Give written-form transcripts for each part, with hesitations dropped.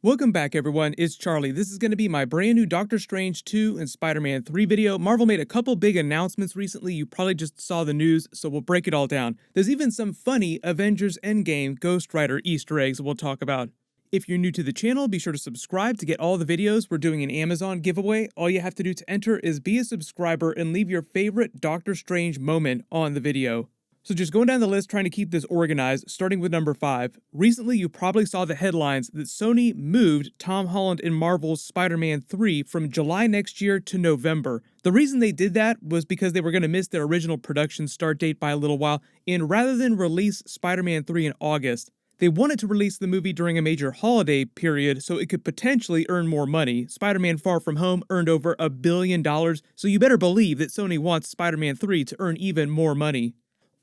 Welcome back everyone, it's Charlie. This is going to be my brand new Doctor Strange 2 and Spider-Man 3 video. Marvel made a couple big announcements recently, you probably just saw the news, so we'll break it all down. There's even some funny Avengers Endgame Ghost Rider Easter eggs we'll talk about. If you're new to the channel, be sure to subscribe to get all the videos. We're doing an Amazon giveaway. All you have to do to enter is be a subscriber and leave your favorite Doctor Strange moment on the video. So just going down the list, trying to keep this organized, starting with number 5. Recently, you probably saw the headlines that Sony moved Tom Holland and Marvel's Spider-Man 3 from July next year to November. The reason they did that was because they were going to miss their original production start date by a little while, and rather than release Spider-Man 3 in August, they wanted to release the movie during a major holiday period so it could potentially earn more money. Spider-Man Far From Home earned over $1 billion, so you better believe that Sony wants Spider-Man 3 to earn even more money.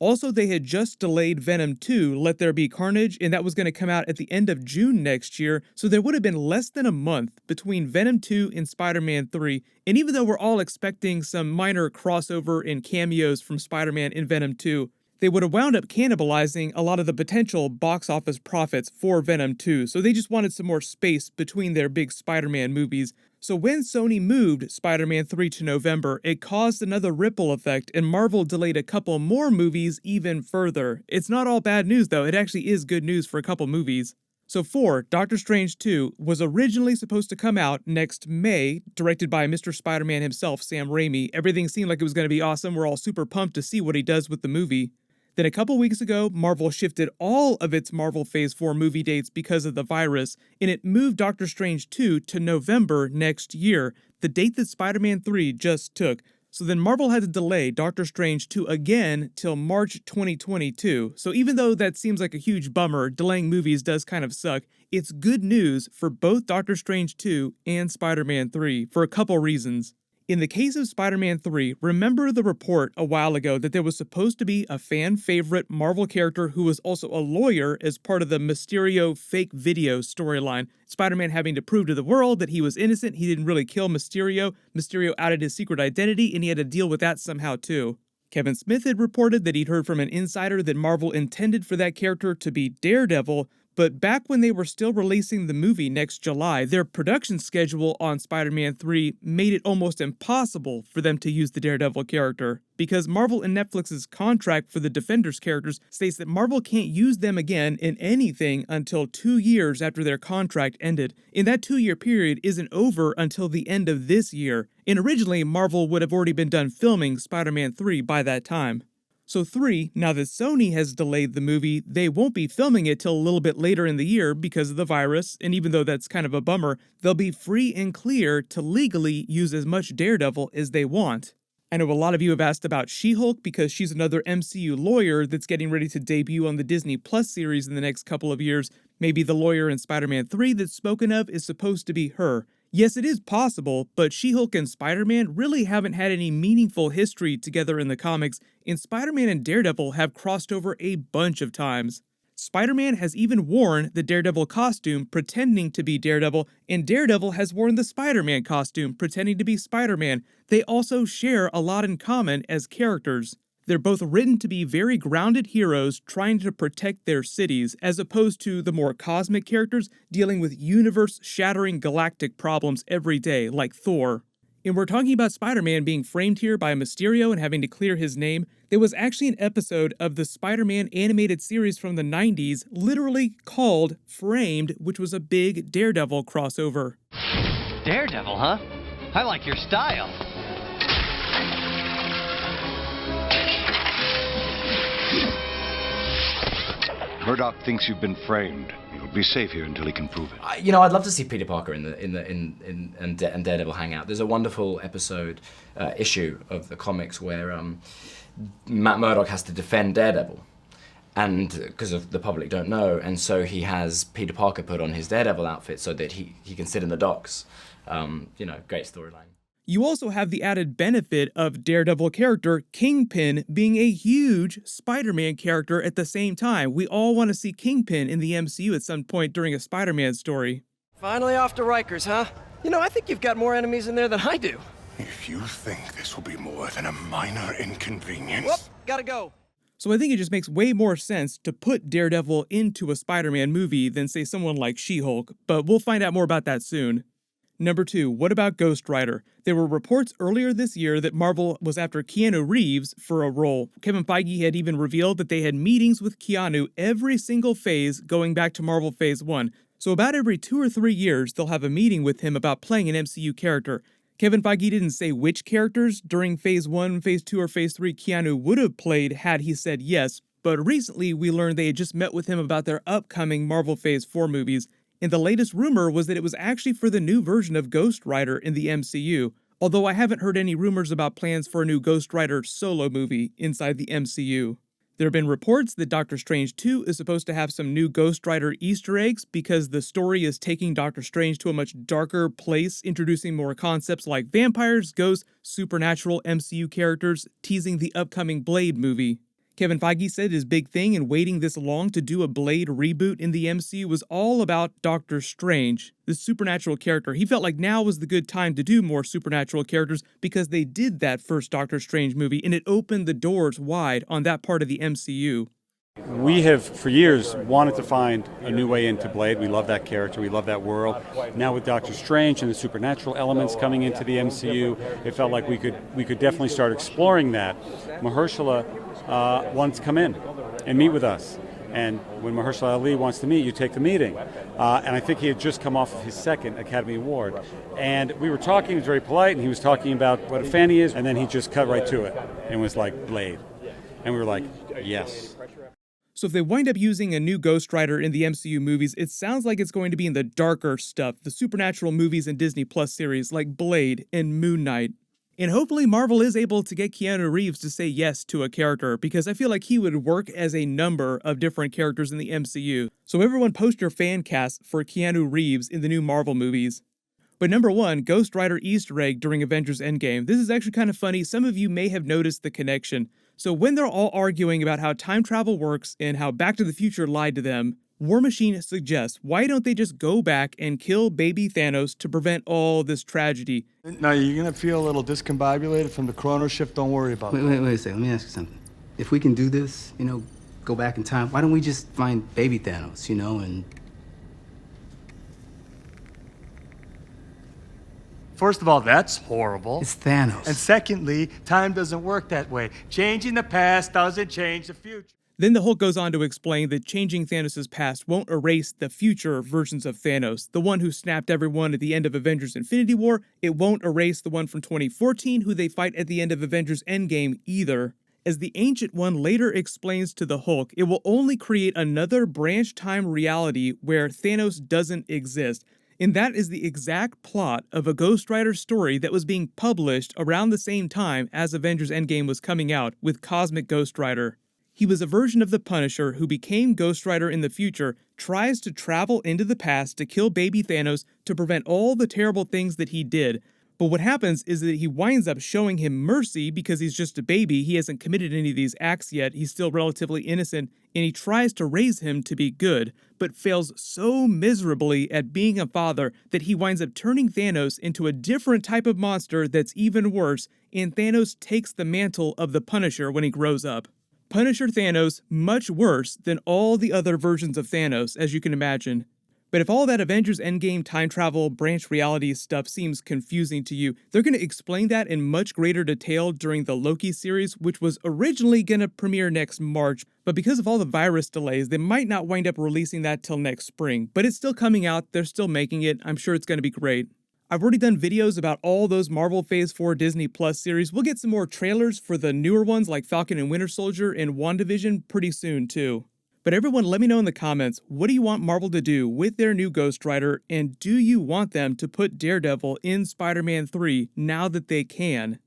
Also, they had just delayed Venom 2, Let There Be Carnage, and that was going to come out at the end of June next year, so there would have been less than a month between Venom 2 and Spider-Man 3, and even though we're all expecting some minor crossover and cameos from Spider-Man in Venom 2, they would have wound up cannibalizing a lot of the potential box office profits for Venom 2, so they just wanted some more space between their big Spider-Man movies. So when Sony moved Spider-Man 3 to November, it caused another ripple effect, and Marvel delayed a couple more movies even further. It's not all bad news though, it actually is good news for a couple movies. So 4, Doctor Strange 2 was originally supposed to come out next May, directed by Mr. Spider-Man himself, Sam Raimi. Everything seemed like it was going to be awesome, we're all super pumped to see what he does with the movie. Then a couple weeks ago, Marvel shifted all of its Marvel Phase 4 movie dates because of the virus, and it moved Doctor Strange 2 to November next year, the date that Spider-Man 3 just took. So then Marvel had to delay Doctor Strange 2 again till March 2022. So even though that seems like a huge bummer, delaying movies does kind of suck, it's good news for both Doctor Strange 2 and Spider-Man 3 for a couple reasons. In the case of Spider-Man 3, remember the report a while ago that there was supposed to be a fan favorite Marvel character who was also a lawyer as part of the Mysterio fake video storyline. Spider-Man having to prove to the world that he was innocent, he didn't really kill Mysterio, Mysterio outed his secret identity, and he had to deal with that somehow too. Kevin Smith had reported that he'd heard from an insider that Marvel intended for that character to be Daredevil, but back when they were still releasing the movie next July, their production schedule on Spider-Man 3 made it almost impossible for them to use the Daredevil character, because Marvel and Netflix's contract for the Defenders characters states that Marvel can't use them again in anything until 2 years after their contract ended, and that 2-year period isn't over until the end of this year, and originally Marvel would have already been done filming Spider-Man 3 by that time. So 3, now that Sony has delayed the movie, they won't be filming it till a little bit later in the year because of the virus, and even though that's kind of a bummer, they'll be free and clear to legally use as much Daredevil as they want. I know a lot of you have asked about She-Hulk because she's another MCU lawyer that's getting ready to debut on the Disney Plus series in the next couple of years. Maybe the lawyer in Spider-Man 3 that's spoken of is supposed to be her. Yes, it is possible, but She-Hulk and Spider-Man really haven't had any meaningful history together in the comics, and Spider-Man and Daredevil have crossed over a bunch of times. Spider-Man has even worn the Daredevil costume pretending to be Daredevil, and Daredevil has worn the Spider-Man costume pretending to be Spider-Man. They also share a lot in common as characters. They're both written to be very grounded heroes trying to protect their cities, as opposed to the more cosmic characters dealing with universe-shattering galactic problems every day, like Thor. And we're talking about Spider-Man being framed here by Mysterio and having to clear his name. There was actually an episode of the Spider-Man animated series from the 90s literally called Framed, which was a big Daredevil crossover. Daredevil, huh? I like your style. Murdoch thinks you've been framed. You'll be safe here until he can prove it. I'd love to see Peter Parker and Daredevil hang out. There's a wonderful issue of the comics where Matt Murdock has to defend Daredevil, and because of the public don't know, and so he has Peter Parker put on his Daredevil outfit so that he can sit in the docks. Great storyline. You also have the added benefit of Daredevil character Kingpin being a huge Spider-Man character at the same time. We all want to see Kingpin in the MCU at some point during a Spider-Man story. Finally off to Rikers, huh? I think you've got more enemies in there than I do. If you think this will be more than a minor inconvenience... Whoop, gotta go. So I think it just makes way more sense to put Daredevil into a Spider-Man movie than say someone like She-Hulk, but we'll find out more about that soon. Number 2, what about Ghost Rider? There were reports earlier this year that Marvel was after Keanu Reeves for a role. Kevin Feige had even revealed that they had meetings with Keanu every single phase going back to Marvel Phase 1. So about every 2 or 3 years, they'll have a meeting with him about playing an MCU character. Kevin Feige didn't say which characters during Phase 1, Phase 2, or Phase 3 Keanu would have played had he said yes, but recently we learned they had just met with him about their upcoming Marvel Phase 4 movies. And the latest rumor was that it was actually for the new version of Ghost Rider in the MCU, although I haven't heard any rumors about plans for a new Ghost Rider solo movie inside the MCU. There have been reports that Doctor Strange 2 is supposed to have some new Ghost Rider Easter eggs because the story is taking Doctor Strange to a much darker place, introducing more concepts like vampires, ghosts, supernatural MCU characters, teasing the upcoming Blade movie. Kevin Feige said his big thing in waiting this long to do a Blade reboot in the MCU was all about Doctor Strange, the supernatural character. He felt like now was the good time to do more supernatural characters because they did that first Doctor Strange movie and it opened the doors wide on that part of the MCU. We have, for years, wanted to find a new way into Blade. We love that character. We love that world. Now with Doctor Strange and the supernatural elements coming into the MCU, it felt like we could definitely start exploring that. Mahershala wanted to come in and meet with us. And when Mahershala Ali wants to meet, you take the meeting. And I think he had just come off of his second Academy Award. And we were talking, he was very polite, and he was talking about what a fan he is, and then he just cut right to it and was like, Blade. And we were like, yes. So if they wind up using a new Ghost Rider in the MCU movies, it sounds like it's going to be in the darker stuff, the supernatural movies and Disney Plus series like Blade and Moon Knight. And hopefully Marvel is able to get Keanu Reeves to say yes to a character, because I feel like he would work as a number of different characters in the MCU. So everyone post your fan cast for Keanu Reeves in the new Marvel movies. But number 1, Ghost Rider Easter egg during Avengers Endgame. This is actually kind of funny. Some of you may have noticed the connection. So when they're all arguing about how time travel works and how Back to the Future lied to them, War Machine suggests, why don't they just go back and kill baby Thanos to prevent all this tragedy? Now, you're going to feel a little discombobulated from the chrono shift. Don't worry about it. Wait a second. Let me ask you something. If we can do this, go back in time, why don't we just find baby Thanos, and... First of all, that's horrible. It's Thanos. And secondly, time doesn't work that way. Changing the past doesn't change the future. Then the Hulk goes on to explain that changing Thanos' past won't erase the future versions of Thanos. The one who snapped everyone at the end of Avengers Infinity War, it won't erase the one from 2014 who they fight at the end of Avengers Endgame either. As the Ancient One later explains to the Hulk, it will only create another branch time reality where Thanos doesn't exist. And that is the exact plot of a Ghost Rider story that was being published around the same time as Avengers Endgame was coming out with Cosmic Ghost Rider. He was a version of the Punisher who became Ghost Rider in the future, tries to travel into the past to kill baby Thanos to prevent all the terrible things that he did. But what happens is that he winds up showing him mercy because he's just a baby, he hasn't committed any of these acts yet, he's still relatively innocent, and he tries to raise him to be good, but fails so miserably at being a father that he winds up turning Thanos into a different type of monster that's even worse, and Thanos takes the mantle of the Punisher when he grows up. Punisher Thanos, much worse than all the other versions of Thanos, as you can imagine. But if all that Avengers Endgame time travel, branch reality stuff seems confusing to you, they're going to explain that in much greater detail during the Loki series, which was originally going to premiere next March, but because of all the virus delays, they might not wind up releasing that till next spring. But it's still coming out, they're still making it, I'm sure it's going to be great. I've already done videos about all those Marvel Phase 4 Disney Plus series. We'll get some more trailers for the newer ones like Falcon and Winter Soldier and WandaVision pretty soon too. But everyone, let me know in the comments, what do you want Marvel to do with their new Ghost Rider, and do you want them to put Daredevil in Spider-Man 3 now that they can?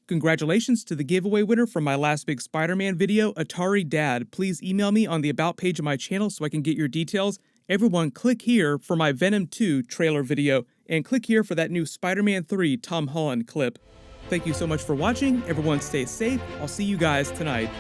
Congratulations to the giveaway winner from my last big Spider-Man video, Atari Dad. Please email me on the About page of my channel so I can get your details. Everyone, click here for my Venom 2 trailer video, and click here for that new Spider-Man 3 Tom Holland clip. Thank you so much for watching. Everyone stay safe. I'll see you guys tonight.